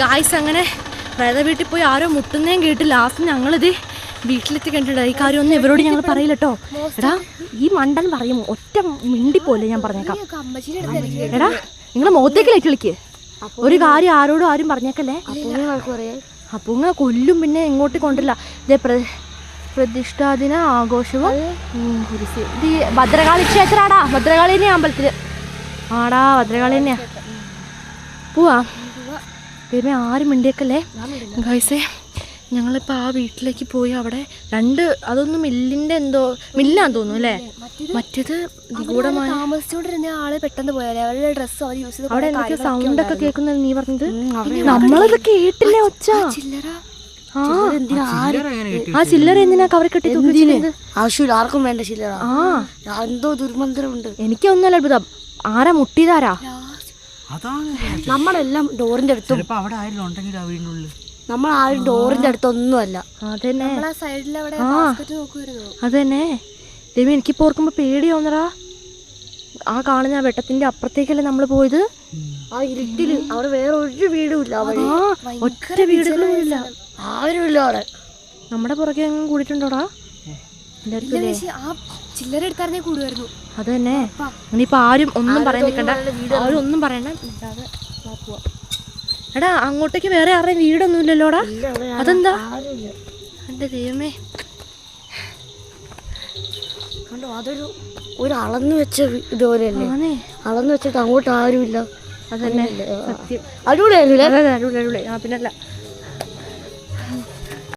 Guys അങ്ങനെ പ്രേത വീട്ടിൽ പോയി ആരോ മുട്ടുന്നേം കേട്ട് ലാസ്റ്റ് ഞങ്ങളിത് വീട്ടിലെത്തി കണ്ടിട്ടുണ്ട്. ഈ കാര്യമൊന്നും ഇവരോട് ഞങ്ങൾ പറയില്ല കേട്ടോ. എടാ ഈ മണ്ടൻ പറയും ഒറ്റ മിണ്ടിപ്പോലെ ഞാൻ പറഞ്ഞേക്കാം. എടാ നിങ്ങൾ മുഖത്തേക്ക് ലൈറ്റ് കളിക്ക്. ഒരു കാര്യം ആരോടും ആരും പറഞ്ഞേക്കല്ലേ. അപ്പൊ ഇങ്ങനെ കൊല്ലും. പിന്നെ ഇങ്ങോട്ട് കൊണ്ടില്ല. ഇതേ പ്രതിഷ്ഠാദിന ആഘോഷവും ഇത് ഭദ്രകാളി ക്ഷേത്രാടാ. ഭദ്രകാളി തന്നെയാ അമ്പലത്തില്. ആടാ ഭദ്രകാളി തന്നെയാ. പോവാ ദൈവമേ ആരും മിണ്ടിയേക്കല്ലേ. ഗൈസേ ഞങ്ങളിപ്പോൾ ആ വീട്ടിലേക്ക് പോയി അവിടെ അതൊന്നും മില്ലിൻ്റെ എന്തോ മില്ലാന്ന് തോന്നുന്നു അല്ലേ. മറ്റേത് നിഗൂഢമായ താമസിച്ചോണ്ടിരുന്ന ആള് പെട്ടെന്ന് പോയാലേ അവരുടെ ഡ്രസ്സ് അവർ യൂസ് ചെയ്ത് അവിടെ എനിക്ക് സൗണ്ട് ഒക്കെ കേൾക്കുന്നത് നീ പറഞ്ഞത്. നമ്മളത് കേട്ടില്ലേ ഒച്ച. ആ ചില്ലറ എന്തിനാ കവർ കെട്ടി ആവശ്യമില്ല. ആർക്കും വേണ്ട ചില്ലറ. എന്തോ ദുർമന്ത്രമുണ്ട്. എനിക്കൊന്നല്ല അത്ഭുതം. ആരാ മുട്ടിയതാരാ? നമ്മളെല്ലാം ഡോറിന്റെ അടുത്തും നമ്മൾ ആരും ഡോറിന്റെ അടുത്തൊന്നുമല്ല. അതന്നെ അതന്നെ ദൈവം എനിക്കിപ്പോ ഓർക്കുമ്പോ പേടിയാവുന്നടാ. ആ കാണുന്ന വെട്ടത്തിന്റെ അപ്പുറത്തേക്കല്ലേ നമ്മൾ പോയത്. ആ ഇരുട്ടില് അവിടെ വേറെ ഒരു വീടും ഇല്ല. ഒറ്റ വീടുകളും ഇല്ല. ആരുമില്ല അവിടെ. നമ്മുടെ പുറകെ അങ്ങ് കൂടിയിട്ടുണ്ടോടാ? ചില്ലറ എടുത്തായിരുന്നേ കൂടുമായിരുന്നു. അത് തന്നെ. ഇനിയിപ്പോ ആരും ഒന്നും പറയാൻ നിൽക്കണ്ട. ആരും ഒന്നും പറയണ്ട. എടാ അങ്ങോട്ടേക്ക് വേറെ ആരുടെയും വീടൊന്നും ഇല്ലല്ലോടാ. അതെന്താ? എന്റെ ദൈവമേ കണ്ടോ അതൊരു അളന്നു വെച്ച ഇതുപോലെയല്ലേ. അളന്നു വെച്ചിട്ട് അങ്ങോട്ട് ആരുമില്ല. അതന്നെ സത്യം. അടിപൊളിയായിരുന്നു. അടിപൊളി. പിന്നല്ല